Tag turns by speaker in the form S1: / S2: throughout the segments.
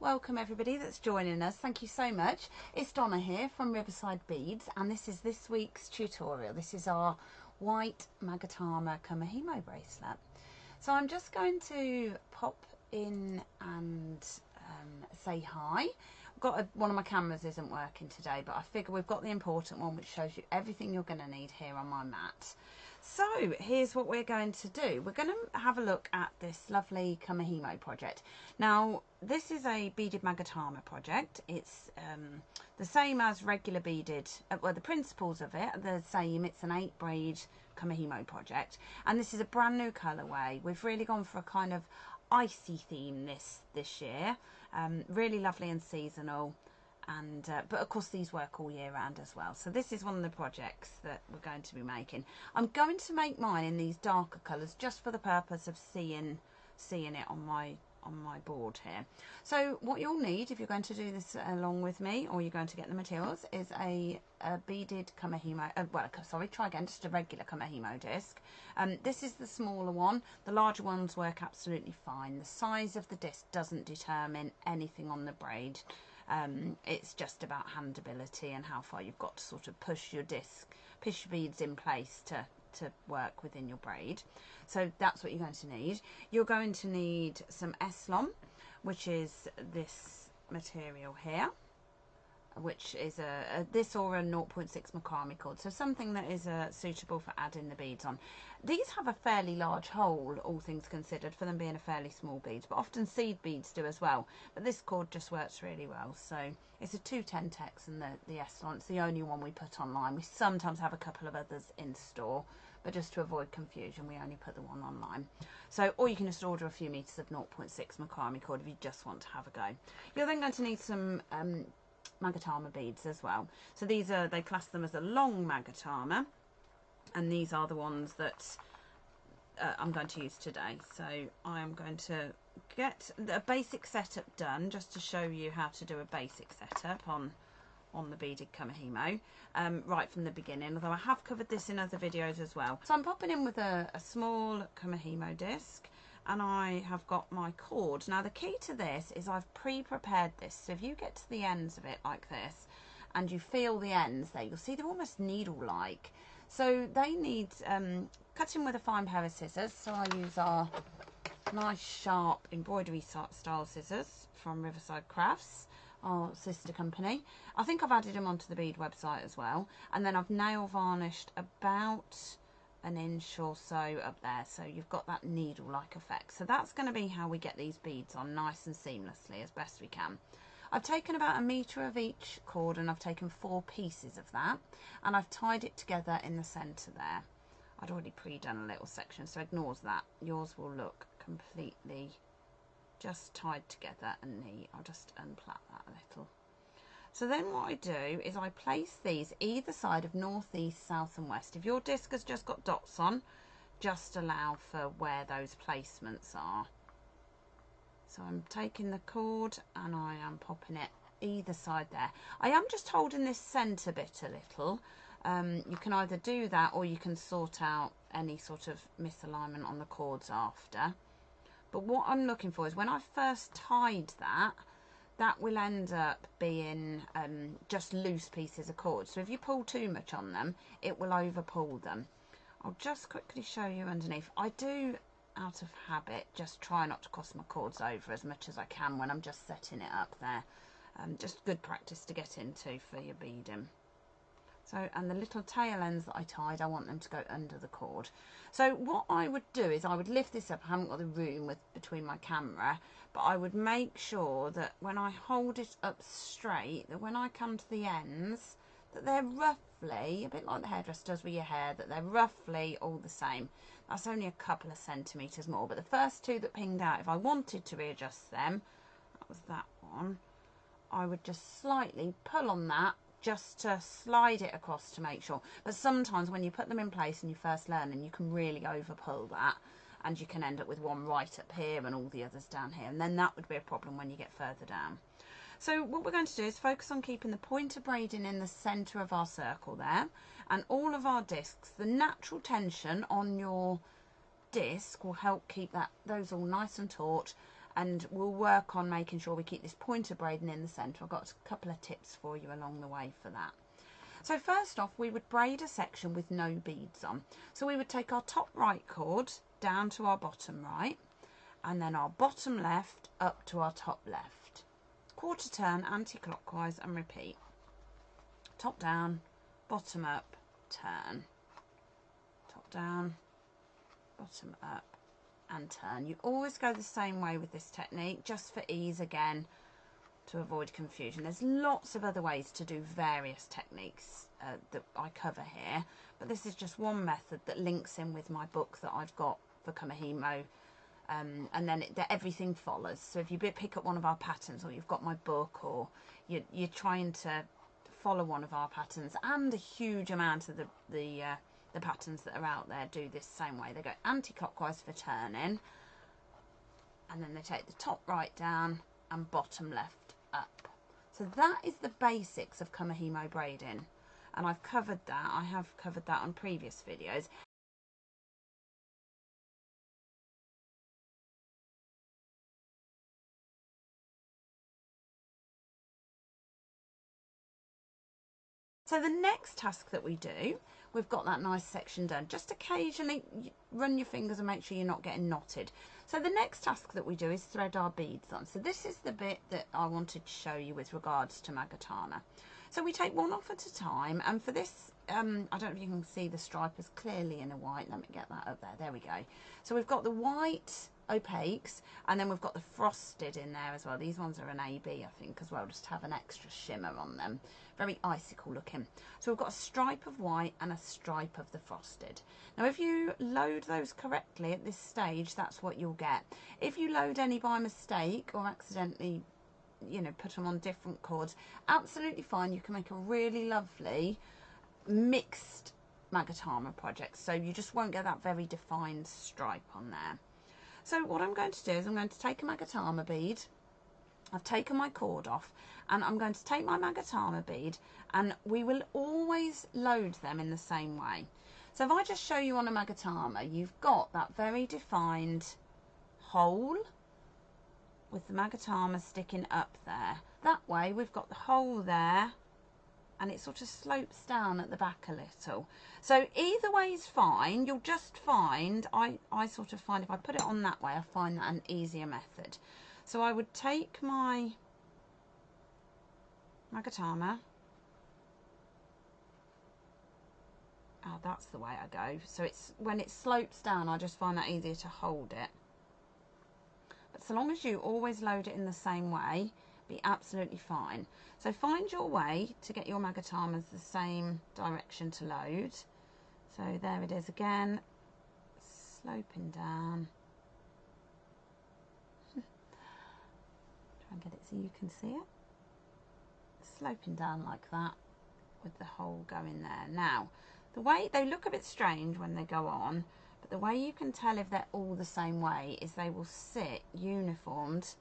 S1: Welcome everybody that's joining us. Thank you so much. It's Donna here from Riverside Beads, and this is this week's tutorial. This is our white Magatama Kumihimo bracelet. So I'm just going to pop in and say hi. One of my cameras isn't working today, but I figure we've got the important one which shows you everything you're going to need here on my mat. So here's what we're going to do. We're going to have a look at this lovely Kumihimo project. Now this is a beaded Magatama project. It's the same as regular beaded, well the principles of it are the same. It's an 8 braid Kumihimo project, and this is a brand new colourway. We've really gone for a kind of icy theme this year. Really lovely and seasonal, and but of course these work all year round as well. So this is one of the projects that we're going to be making. I'm going to make mine in these darker colours just for the purpose of seeing it on my board here. So what you'll need if you're going to do this along with me, or you're going to get the materials, is a beaded Kumihimo, just a regular Kumihimo disc. This is the smaller one. The larger ones work absolutely fine. The size of the disc doesn't determine anything on the braid. It's just about handability and how far you've got to sort of push your beads in place to work within your braid. So that's what you're going to need. You're going to need some Eslon, which is this material here, which is this or a 0.6 macrame cord, so something that is suitable for adding the beads on. These have a fairly large hole, all things considered, for them being a fairly small bead, but often seed beads do as well, but this cord just works really well. So it's a 210-tex, and the Eslon, it's the only one we put online. We sometimes have a couple of others in store, but just to avoid confusion we only put the one online. So, or you can just order a few meters of 0.6 macrame cord if you just want to have a go. You're then going to need some Magatama beads as well. So these are, they class them as a long Magatama, and these are the ones that I'm going to use today. So I am going to get a basic setup done just to show you how to do a basic setup on the beaded Kumihimo right from the beginning, although I have covered this in other videos as well. So I'm popping in with a small Kumihimo disc, and I have got my cord. Now the key to this is I've pre-prepared this, so if you get to the ends of it like this and you feel the ends there, you'll see they're almost needle-like. So they need cutting with a fine pair of scissors. So I use our nice sharp embroidery style scissors from Riverside Crafts, our sister company. I think I've added them onto the bead website as well, and then I've nail varnished about an inch or so up there, so you've got that needle-like effect. So that's going to be how we get these beads on nice and seamlessly as best we can. I've taken about 1 meter of each cord, and I've taken 4 pieces of that, and I've tied it together in the center there. I'd already pre-done a little section, so ignores that. Yours will look completely just tied together and neat. I'll just unplait that a little. So then what I do is I place these either side of north, east, south and west. If your disc has just got dots on, just allow for where those placements are. So I'm taking the cord and I am popping it either side there. I am just holding this centre bit a little. You can either do that, or you can sort out any sort of misalignment on the cords after. But what I'm looking for is when I first tied that will end up being just loose pieces of cord. So if you pull too much on them, it will over pull them. I'll just quickly show you underneath. I do, out of habit, just try not to cross my cords over as much as I can when I'm just setting it up there. Just good practice to get into for your beading. So, and the little tail ends that I tied, I want them to go under the cord. So what I would do is I would lift this up. I haven't got the room between my camera, but I would make sure that when I hold it up straight, that when I come to the ends, that they're roughly, a bit like the hairdresser does with your hair, that they're roughly all the same. That's only a couple of centimetres more, but the first 2 that pinged out, if I wanted to readjust them, that was that one, I would just slightly pull on that, just to slide it across to make sure. But sometimes when you put them in place and you first learn, and you can really over pull that, and you can end up with one right up here and all the others down here, and then that would be a problem when you get further down. So what we're going to do is focus on keeping the point of braiding in the center of our circle there, and all of our discs. The natural tension on your disc will help keep those all nice and taut, and we'll work on making sure we keep this pointer braiding in the centre. I've got a couple of tips for you along the way for that. So first off, we would braid a section with no beads on. So we would take our top right cord down to our bottom right, and then our bottom left up to our top left. Quarter turn anti-clockwise and repeat. Top down, bottom up, turn. Top down, bottom up and turn. You always go the same way with this technique, just for ease again, to avoid confusion. There's lots of other ways to do various techniques that I cover here, but this is just one method that links in with my book that I've got for Kumihimo, and then everything follows. So if you pick up one of our patterns, or you've got my book, or you're trying to follow one of our patterns, and a huge amount of the patterns that are out there do this same way. They go anti-clockwise for turning, and then they take the top right down and bottom left up. So that is the basics of Kumihimo braiding, and I've covered that. I have covered that on previous videos. So the next task that we do, we've got that nice section done. Just occasionally run your fingers and make sure you're not getting knotted. So the next task that we do is thread our beads on. So this is the bit that I wanted to show you with regards to Magatama. So we take one off at a time, and for this, I don't know if you can see the stripe is clearly in a white. Let me get that up there. There we go. So we've got the white opaques, and then we've got the frosted in there as well. These ones are an AB, I think, as well, just to have an extra shimmer on them. Very icicle looking. So we've got a stripe of white and a stripe of the frosted. Now if you load those correctly at this stage, that's what you'll get. If you load any by mistake or accidentally, you know, put them on different cords, absolutely fine. You can make a really lovely mixed Magatama project, so you just won't get that very defined stripe on there. So what I'm going to do is I'm going to take a Magatama bead. I've taken my cord off, and I'm going to take my Magatama bead, and we will always load them in the same way. So if I just show you on a Magatama, you've got that very defined hole with the Magatama sticking up there. That way we've got the hole there, and it sort of slopes down at the back a little. So either way is fine. You'll just find, I sort of find if I put it on that way, I find that an easier method. So I would take my Magatama. Oh, that's the way I go. So it's when it slopes down, I just find that easier to hold it. But so long as you always load it in the same way, be absolutely fine. So find your way to get your Magatamas the same direction to load. So there it is again, sloping down. Try and get it so you can see it. Sloping down like that with the hole going there. Now, the way they look a bit strange when they go on, but the way you can tell if they're all the same way is they will sit uniformed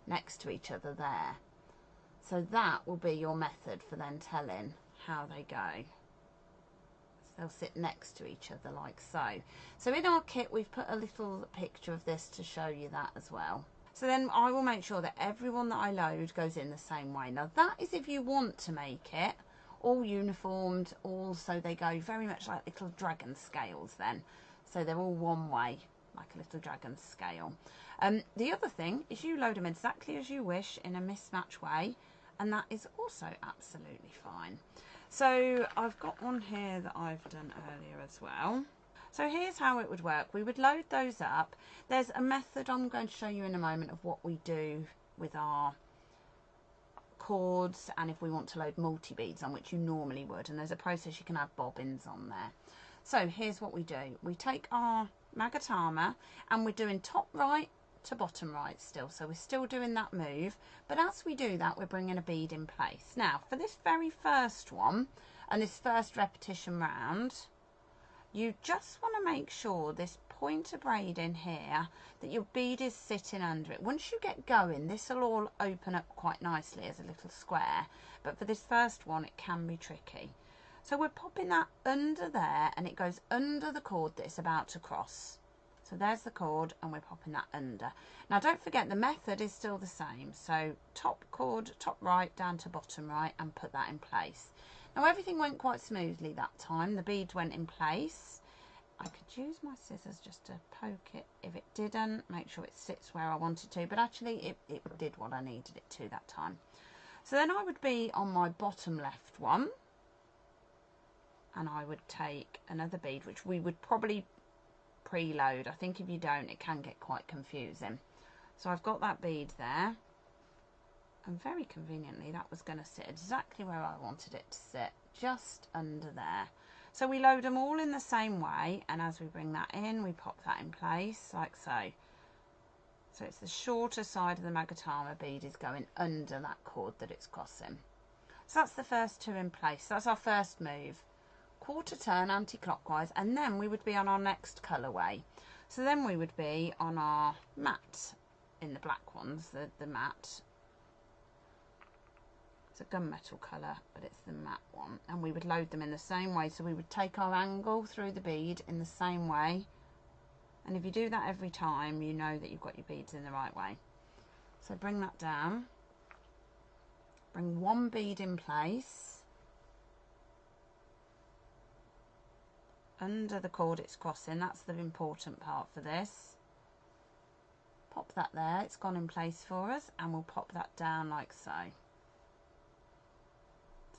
S1: next to each other there. So that will be your method for then telling how they go. So they'll sit next to each other like so. So in our kit we've put a little picture of this to show you that as well. So then I will make sure that everyone that I load goes in the same way. Now that is if you want to make it all uniformed, all so they go very much like little dragon scales then. So they're all one way, like a little dragon scale. The other thing is you load them exactly as you wish in a mismatch way, and that is also absolutely fine. So I've got one here that I've done earlier as well. So here's how it would work. We would load those up. There's a method I'm going to show you in a moment of what we do with our cords, and if we want to load multi-beads on, which you normally would, and there's a process you can add bobbins on there. So here's what we do. We take our Magatama, and we're doing top right to bottom right still, so we're still doing that move, but as we do that we're bringing a bead in place. Now for this very first one and this first repetition round, you just want to make sure this pointer braid in here, that your bead is sitting under it. Once you get going, this will all open up quite nicely as a little square, but for this first one it can be tricky. So we're popping that under there, and it goes under the cord that it's about to cross. So there's the cord, and we're popping that under. Now don't forget, the method is still the same. So top cord, top right down to bottom right, and put that in place. Now everything went quite smoothly that time. The bead went in place. I could use my scissors just to poke it if it didn't, make sure it sits where I wanted to, but actually it did what I needed it to that time. So then I would be on my bottom left one, and I would take another bead, which we would probably preload. I think if you don't, it can get quite confusing. So I've got that bead there, and very conveniently that was going to sit exactly where I wanted it to sit, just under there. So we load them all in the same way, and as we bring that in, we pop that in place like so. So it's the shorter side of the Magatama bead is going under that cord that it's crossing. So that's the first two in place. That's our first move. Quarter turn anti-clockwise, and then we would be on our next colourway. So then we would be on our matte, in the black ones, the matte. It's a gunmetal colour, but it's the matte one, and we would load them in the same way. So we would take our angle through the bead in the same way, and if you do that every time, you know that you've got your beads in the right way. So bring that down, bring one bead in place under the cord it's crossing. That's the important part for this. Pop that there, it's gone in place for us, and we'll pop that down like so.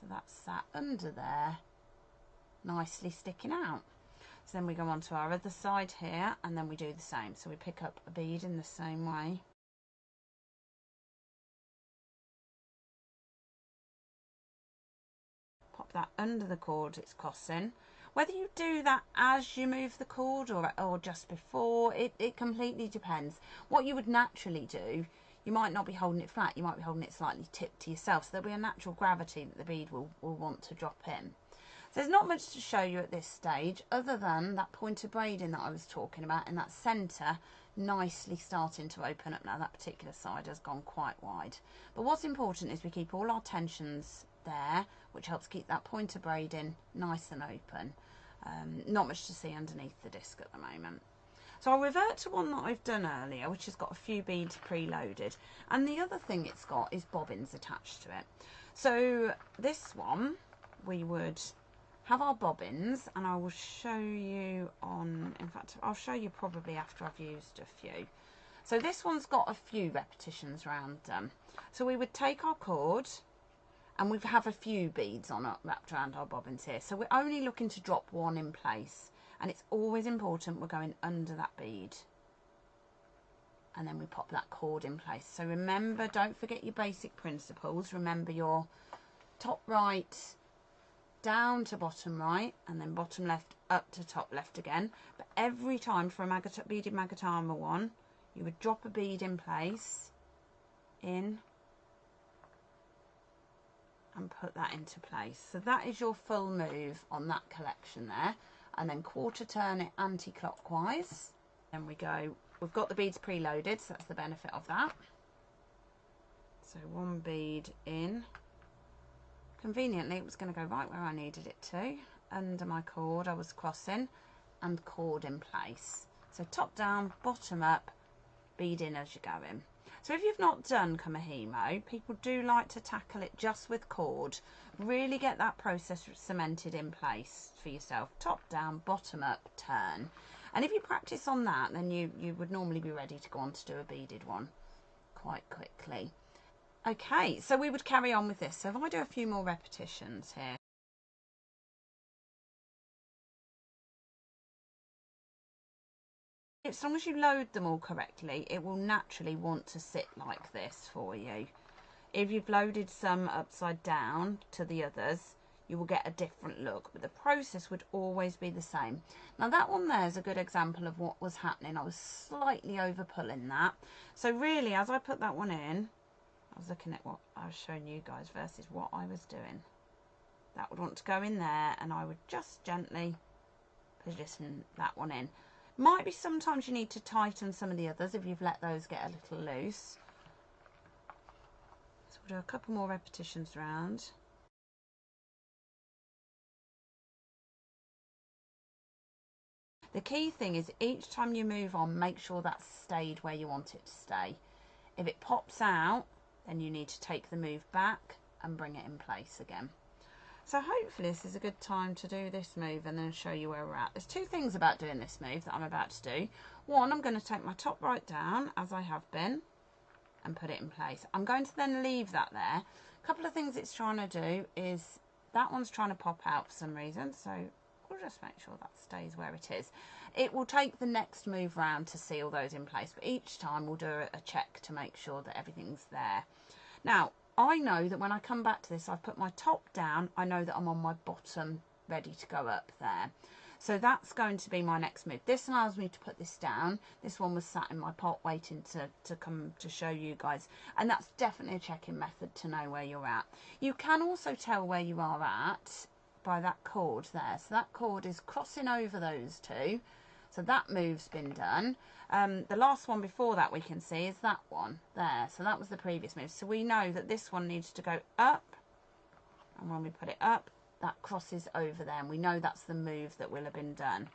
S1: So that's sat under there, nicely sticking out. So then we go on to our other side here, and then we do the same. So we pick up a bead in the same way. Pop that under the cord it's crossing. Whether you do that as you move the cord or just before, it completely depends. What you would naturally do, you might not be holding it flat, you might be holding it slightly tipped to yourself, so there'll be a natural gravity that the bead will want to drop in. So there's not much to show you at this stage, other than that pointer braiding that I was talking about in that centre nicely starting to open up. Now that particular side has gone quite wide. But what's important is we keep all our tensions there, which helps keep that pointer braiding nice and open. Not much to see underneath the disc at the moment. So I'll revert to one that I've done earlier, which has got a few beads preloaded. And the other thing it's got is bobbins attached to it. So this one, we would have our bobbins, and I will show you on, in fact, I'll show you probably after I've used a few. So this one's got a few repetitions around them. So we would take our cord, and we have a few beads on it wrapped around our bobbins here. So we're only looking to drop one in place. And it's always important we're going under that bead, and then we pop that cord in place. So remember, don't forget your basic principles. Remember your top right down to bottom right, and then bottom left up to top left again. But every time for a beaded Magatama one, you would drop a bead in place, in, and put that into place. So that is your full move on that collection there. And then quarter turn it anti-clockwise. Then we go, we've got the beads preloaded, so that's the benefit of that. So one bead in. Conveniently, it was going to go right where I needed it to. Under my cord I was crossing, and cord in place. So top down, bottom up, bead in as you're going. So if you've not done Kumihimo, people do like to tackle it just with cord. Really get that process cemented in place for yourself. Top down, bottom up, turn. And if you practice on that, then you would normally be ready to go on to do a beaded one quite quickly. Okay, so we would carry on with this. So if I do a few more repetitions here. As long as you load them all correctly, it will naturally want to sit like this for you. If you've loaded some upside down to the others, you will get a different look, but the process would always be the same. Now that one there is a good example of what was happening. I was slightly over pulling that. So really, as I put that one in, I was looking at what I was showing you guys versus what I was doing. That would want to go in there, and I would just gently position that one in. Might be sometimes you need to tighten some of the others if you've let those get a little loose. So we'll do a couple more repetitions round. The key thing is each time you move on, make sure that's stayed where you want it to stay. If it pops out, then you need to take the move back and bring it in place again. So hopefully this is a good time to do this move and then show you where we're at. There's two things about doing this move that I'm about to do. One, I'm going to take my top right down, as I have been, and put it in place. I'm going to then leave that there. A couple of things it's trying to do is, that one's trying to pop out for some reason, so we'll just make sure that stays where it is. It will take the next move round to seal those in place, but each time we'll do a check to make sure that everything's there. Now, I know that when I come back to this, I've put my top down, I know that I'm on my bottom ready to go up there. So that's going to be my next move. This allows me to put this down. This one was sat in my pot waiting to come to show you guys. And that's definitely a check-in method to know where you're at. You can also tell where you are at by that cord there. So that cord is crossing over those two. So that move's been done. The last one before that we can see is that one there. So that was the previous move. So we know that this one needs to go up. And when we put it up, that crosses over there. And we know that's the move that will have been done.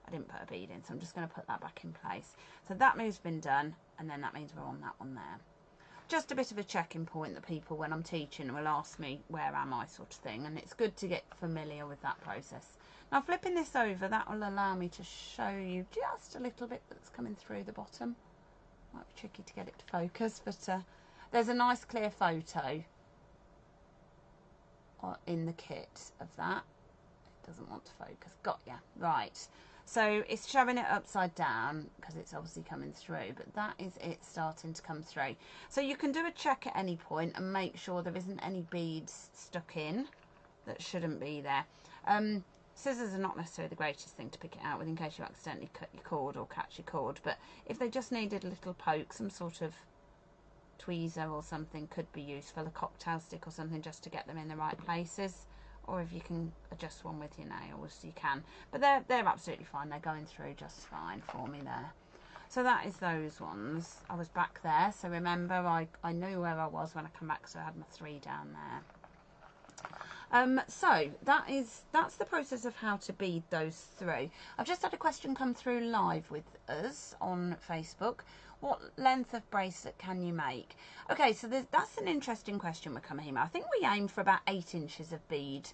S1: I didn't put a bead in, so I'm just going to put that back in place. So that move's been done. And then that means we're on that one there. Just a bit of a checking point that people, when I'm teaching, will ask me, where am I, sort of thing. And it's good to get familiar with that process. Now, flipping this over, that will allow me to show you just a little bit that's coming through the bottom. Might be tricky to get it to focus, but there's a nice clear photo in the kit of that. It doesn't want to focus. Got ya. Right. So it's showing it upside down because it's obviously coming through, but that is it starting to come through. So you can do a check at any point and make sure there isn't any beads stuck in that shouldn't be there. Scissors are not necessarily the greatest thing to pick it out with in case you accidentally cut your cord or catch your cord, but if they just needed a little poke, some sort of tweezer or something could be useful, a cocktail stick or something, just to get them in the right places. Or if you can adjust one with your nails, you can. But they're absolutely fine. They're going through just fine for me there. So that is those ones. I was back there, so remember I knew where I was when I come back, so I had my 3 down there. So that's the process of how to bead those through. I've just had a question come through live with us on Facebook. What length of bracelet can you make? Okay, so that's an interesting question with Kumihimo. I think we aim for about 8 inches of bead,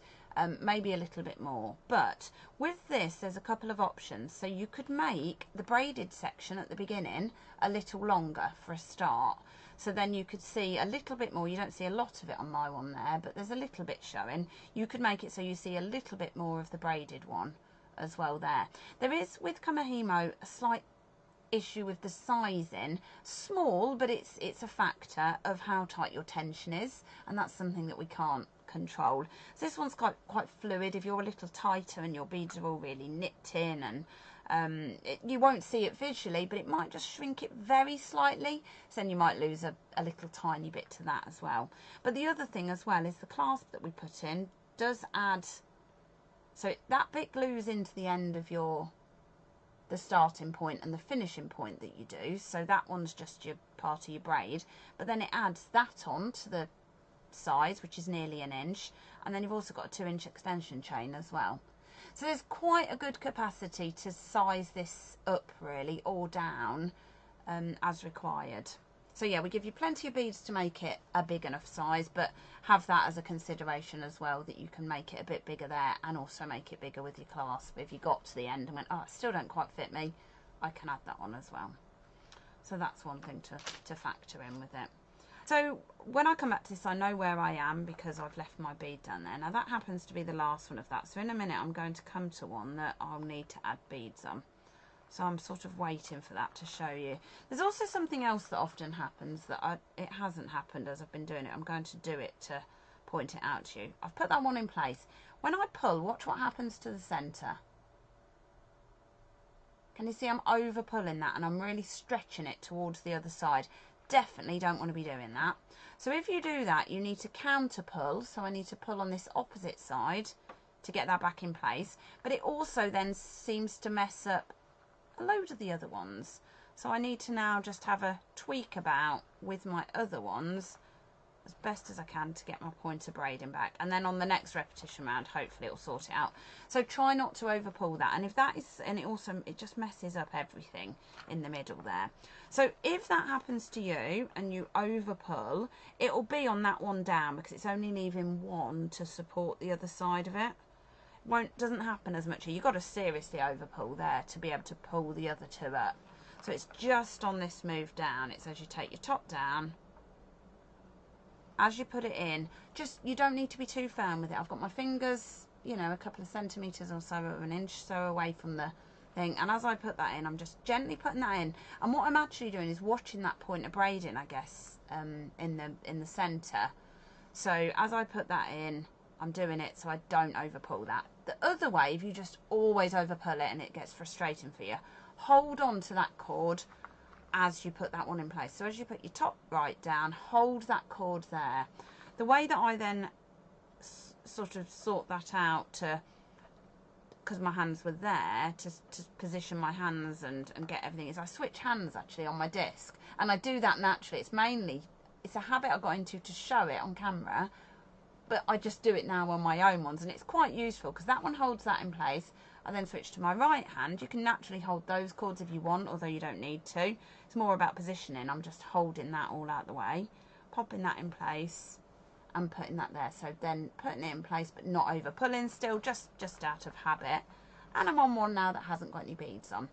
S1: maybe a little bit more. But with this, there's a couple of options. So you could make the braided section at the beginning a little longer for a start. So then you could see a little bit more. You don't see a lot of it on my one there, but there's a little bit showing. You could make it so you see a little bit more of the braided one as well there. There is, with Kumihimo, a slight issue with the sizing. Small, but it's a factor of how tight your tension is, and that's something that we can't control. So this one's quite fluid. If you're a little tighter and your beads are all really nipped in, and you won't see it visually, but it might just shrink it very slightly, so then you might lose a little tiny bit to that as well. But the other thing as well is the clasp that we put in does add, so that bit glues into the end of the starting point and the finishing point that you do, so that one's just your part of your braid, but then it adds that on to the size, which is nearly 1 inch, and then you've also got a 2-inch extension chain as well. So there's quite a good capacity to size this up really, or down, as required. So yeah, we give you plenty of beads to make it a big enough size, but have that as a consideration as well, that you can make it a bit bigger there and also make it bigger with your clasp. If you got to the end and went, oh, it still don't quite fit me, I can add that one as well. So that's one thing to factor in with it. So when I come back to this, I know where I am because I've left my bead down there. Now that happens to be the last one of that. So in a minute, I'm going to come to one that I'll need to add beads on. So I'm sort of waiting for that to show you. There's also something else that often happens that it hasn't happened as I've been doing it. I'm going to do it to point it out to you. I've put that one in place. When I pull, watch what happens to the centre. Can you see I'm over pulling that and I'm really stretching it towards the other side? Definitely don't want to be doing that. So if you do that, you need to counter pull. So I need to pull on this opposite side to get that back in place. But it also then seems to mess up a load of the other ones. So I need to now just have a tweak about with my other ones as best as I can to get my pointer braiding back, and then on the next repetition round hopefully it'll sort it out. So try not to over pull that, and if that is, and it just messes up everything in the middle there. So if that happens to you and you over pull, it'll be on that one down because it's only leaving one to support the other side of it. Doesn't happen as much here. You've got to seriously over pull there to be able to pull the other two up. So it's just on this move down. It's as you take your top down, as you put it in, just, you don't need to be too firm with it. I've got my fingers, you know, a couple of centimetres or so, of an inch so away from the thing, and as I put that in, I'm just gently putting that in, and what I'm actually doing is watching that point of braiding, I guess, in the centre. So as I put that in, I'm doing it so I don't over pull that. The other way, if you just always over pull it and it gets frustrating for you, hold on to that cord as you put that one in place. So as you put your top right down, hold that cord there. The way that I then sort that out, to, because my hands were there, to position my hands and get everything, is I switch hands actually on my disc, and I do that naturally. It's a habit I got into to show it on camera, but I just do it now on my own ones, and it's quite useful because that one holds that in place. I then switch to my right hand. You can naturally hold those cords if you want, although you don't need to. It's more about positioning. I'm just holding that all out the way, popping that in place and putting that there. So then putting it in place but not over pulling, still just out of habit. And I'm on one now that hasn't got any beads on.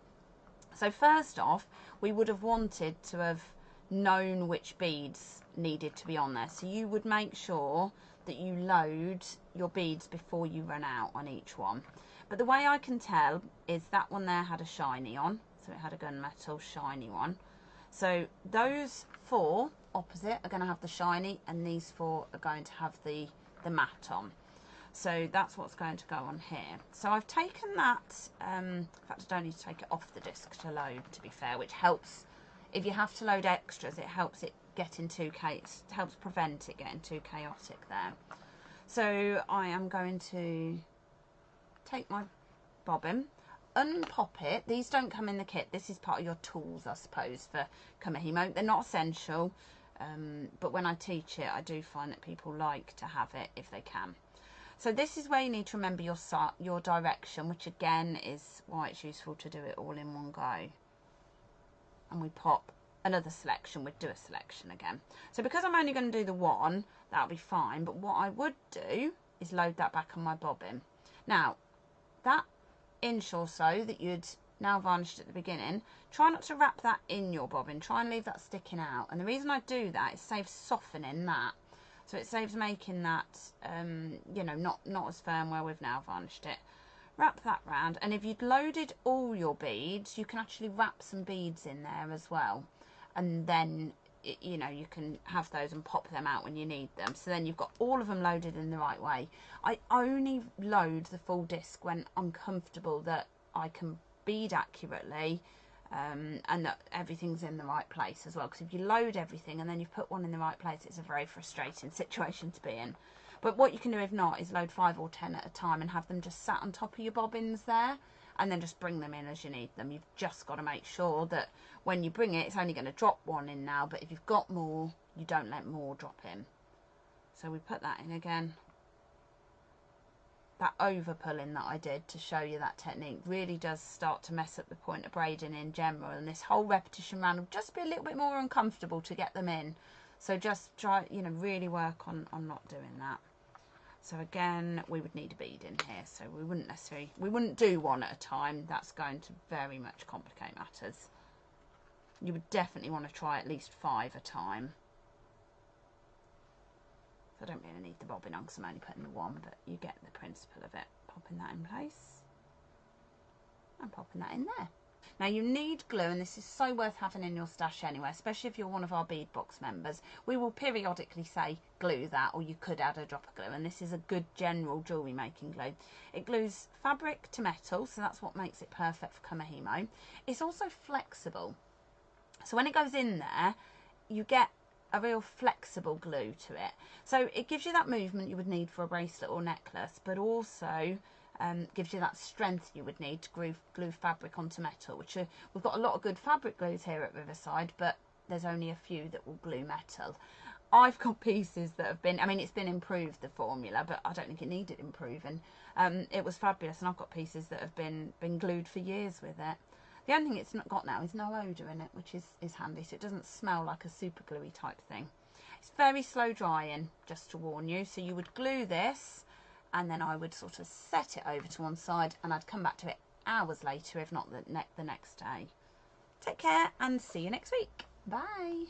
S1: So first off, we would have wanted to have known which beads needed to be on there. So you would make sure that you load your beads before you run out on each one. But the way I can tell is that one there had a shiny on, so it had a gunmetal shiny one. So those four opposite are going to have the shiny, and these four are going to have the matte on. So that's what's going to go on here. So I've taken that, in fact I don't need to take it off the disc to load, to be fair, which helps. If you have to load extras, it helps it getting too chaotic, helps prevent it getting too chaotic there. So I am going to take my bobbin, unpop it. These don't come in the kit. This is part of your tools, I suppose, for Kumihimo. They're not essential, but when I teach it, I do find that people like to have it if they can. So this is where you need to remember your direction, which again is why it's useful to do it all in one go. And we pop another selection, we'd do a selection again. So because I'm only going to do the one, that'll be fine. But what I would do is load that back on my bobbin. Now, that inch or so that you'd now varnished at the beginning, try not to wrap that in your bobbin. Try and leave that sticking out. And the reason I do that is saves softening that. So it saves making that, you know, not as firm where we've now varnished it. Wrap that round, and if you'd loaded all your beads, you can actually wrap some beads in there as well. And then, you know, you can have those and pop them out when you need them. So then you've got all of them loaded in the right way. I only load the full disc when I'm comfortable that I can bead accurately, and that everything's in the right place as well. Because if you load everything and then you put one in the right place, it's a very frustrating situation to be in. But what you can do if not is load 5 or 10 at a time and have them just sat on top of your bobbins there, and then just bring them in as you need them. You've just got to make sure that when you bring it, it's only going to drop one in now, but if you've got more, you don't let more drop in. So we put that in again. That over pulling that I did to show you that technique really does start to mess up the point of braiding in general, and this whole repetition round will just be a little bit more uncomfortable to get them in. So just try, you know, really work on not doing that. So again, we would need a bead in here, so we wouldn't do one at a time. That's going to very much complicate matters. You would definitely want to try at least 5 a time. So I don't really need the bobbin on because I'm only putting the one, but you get the principle of it. Popping that in place and popping that in there. Now you need glue, and this is so worth having in your stash anyway, especially if you're one of our bead box members. We will periodically say glue that, or you could add a drop of glue, and this is a good general jewellery making glue. It glues fabric to metal, so that's what makes it perfect for Kumihimo. It's also flexible, so when it goes in there, you get a real flexible glue to it. So it gives you that movement you would need for a bracelet or necklace, but also gives you that strength you would need to glue fabric onto metal, which we've got a lot of good fabric glues here at Riverside, but there's only a few that will glue metal. I've got pieces that have been, I mean, it's been improved, the formula, but I don't think it needed improving. It was fabulous, and I've got pieces that have been glued for years with it. The only thing it's not got now is no odour in it, which is handy, so it doesn't smell like a super gluey type thing. It's very slow drying, just to warn you. So you would glue this, and then I would sort of set it over to one side, and I'd come back to it hours later, if not the next day. Take care, and see you next week. Bye.